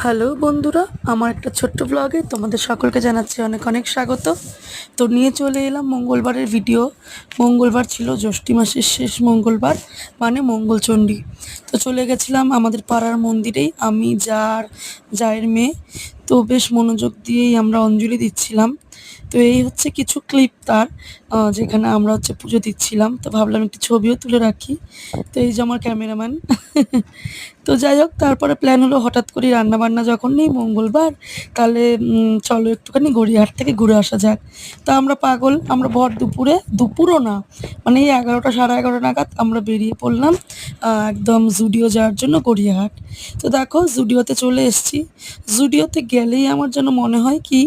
Hello বন্ধুরা, আমার একটা ছোট্ট ব্লগে তোমাদের সকলকে জানাচ্ছি অনেক অনেক স্বাগত। তো নিয়ে চলে এলাম মঙ্গলবারের ভিডিও। মঙ্গলবার ছিল জ্যৈষ্ঠ মাসের শেষ মঙ্গলবার, মানে মঙ্গলচণ্ডী। তো চলে গেছিলাম আমাদের পাড়ার মন্দিরেই, আমি জায়ের মেয়ে। তো বেশ মনোযোগ দিয়েই আমরা অঞ্জলি দিচ্ছিলাম। তো এই হচ্ছে কিছু ক্লিপ তার, যেখানে আমরা হচ্ছে পুজো দিচ্ছিলাম। তো ভাবলাম একটি ছবিও তুলে রাখি। তো এই যে আমার ক্যামেরাম্যান। তো যাই হোক, তারপরে প্ল্যান হলো হঠাৎ করে রান্নাবান্না যখন নেই মঙ্গলবার, তাহলে চলো একটুখানি গড়িয়াহাট থেকে ঘুরে আসা যাক। তা আমরা পাগল, আমরা ভর দুপুরে, দুপুরও না, মানে এই 11টা সাড়ে 11 নাগাদ আমরা বেরিয়ে পড়লাম একদম জুডিও যাওয়ার জন্য গড়িয়াহাট। তো দেখো জুডিওতে চলে এসেছি। জুডিওতে গেলেই আমার যেন মনে হয় কি,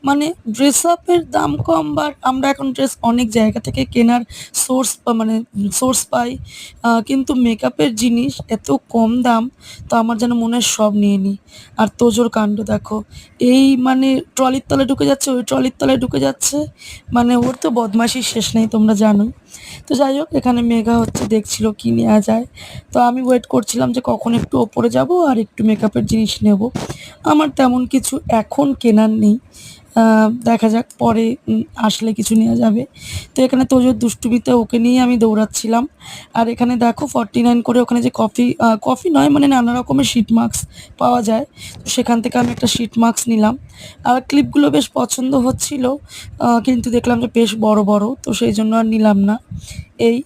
মানে ড্রেস আপের দাম কম, বা আমরা এখন ড্রেস অনেক জায়গা থেকে কেনার সোর্স পাই, কিন্তু মেকআপের জিনিস এত কম দাম। তো আমার যেন মনে হয় সব নিয়ে নিই। আর তোজোর কাণ্ড দেখো, এই মানে ট্রলির তলায় ঢুকে যাচ্ছে, ওই ট্রলির তলায় ঢুকে যাচ্ছে, মানে ওর তো বদমাইশির শেষ নেই, তোমরা জানোই। তো যাই হোক, এখানে মেঘা হচ্ছে দেখছিল কি নেওয়া যায়। তো আমি ওয়েট করছিলাম যে কখন একটু ওপরে যাব আর একটু মেকআপের জিনিস নেব। আমার তেমন কিছু এখন কেনার নেই, দেখা যাক পরে আসলে কিছু নেওয়া যাবে। তো এখানে তোজোর দুষ্টুমিতে ওকে নিয়ে আমি দৌড়াচ্ছিলাম। আর এখানে দেখো 49 করে ওখানে যে কফি নয়, মানে নানা রকমের শিট মাস্ক পাওয়া যায়। তো সেখান থেকে আমি একটা শিট মাস্ক নিলাম। আর ক্লিপগুলো বেশ পছন্দ হচ্ছিল, কিন্তু দেখলাম যে বেশ বড় বড়, তো সেই জন্য আর নিলাম না। এই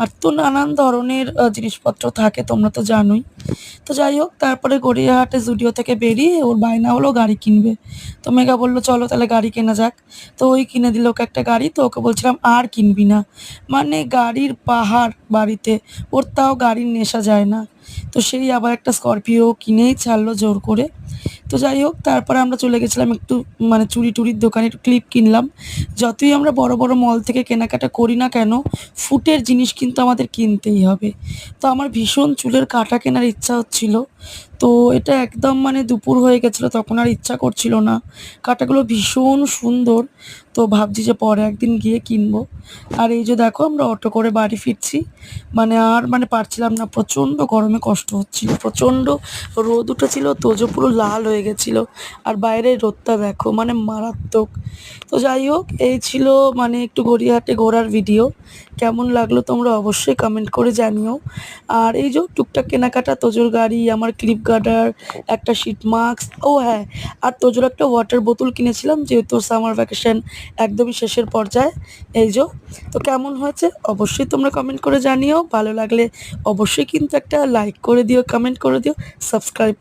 আর তো নানান ধরনের জিনিসপত্র থাকে, তোমরা তো জানোই। তো যাই হোক, তারপরে গড়িয়াহাটে জুডিও থেকে বেরিয়ে ওর বায়না হলো গাড়ি কিনবে। তো মেঘা বললো চলো তাহলে গাড়ি কেনা যাক। তো ওই কিনে দিল ওকে একটা গাড়ি। তো ওকে বলছিলাম আর কিনবি না, মানে গাড়ির পাহাড় বাড়িতে, ওর তাও গাড়ির নেশা যায় না। তো সেই আবার একটা স্করপিও কিনেই ছাড়লো জোর করে। তো যাই হোক, তারপরে আমরা চলে গেছিলাম একটু, মানে চুড়ি টুড়ির দোকানে একটু ক্লিপ কিনলাম। যতই আমরা বড় বড় মল থেকে কেনাকাটা করি না কেন, ফুটের জিনিস কিন্তু আমাদের কিনতেই হবে। তো আমার ভীষণ চুলের কাঁটা কেনার ইচ্ছা হচ্ছিল। তো এটা একদম মানে দুপুর হয়ে গেছিলো, তখন আর ইচ্ছা করছিল না। কাঁটাগুলো ভীষণ সুন্দর। তো ভাবছি যে পরে একদিন গিয়ে কিনবো। আর এই যে দেখো, আমরা অটো করে বাড়ি ফিরছি। মানে পারছিলাম না, প্রচণ্ড গরমে কষ্ট হচ্ছিল, প্রচণ্ড রোদ উঠেছিল, তোজো পুরো লাল হয়ে গেছিলো। আর বাইরের রোদটা দেখো, মানে মারাত্মক। তো যাই হোক, এই ছিল মানে একটু গড়িয়াহাটে ঘোরার ভিডিও। কেমন লাগলো তোমরা অবশ্যই কমেন্ট করে জানিও। আর এই যে টুকটাক কেনাকাটা, তোজোর গাড়ি, আমার ক্লিপ গার্ডার, একটা শিট মাস্ক, ও হ্যাঁ, আর তোজোর একটা ওয়াটার বোতল কিনেছিলাম, যেহেতু সামার ভ্যাকেশন একদমই শেষের পর্যায়ে। এই যে, তো কেমন হয়েছে অবশ্যই তোমরা কমেন্ট করে জানিও। ভালো লাগলে অবশ্যই কিন্তু একটা লাইক করে দিও, কমেন্ট করে দিও, সাবস্ক্রাইব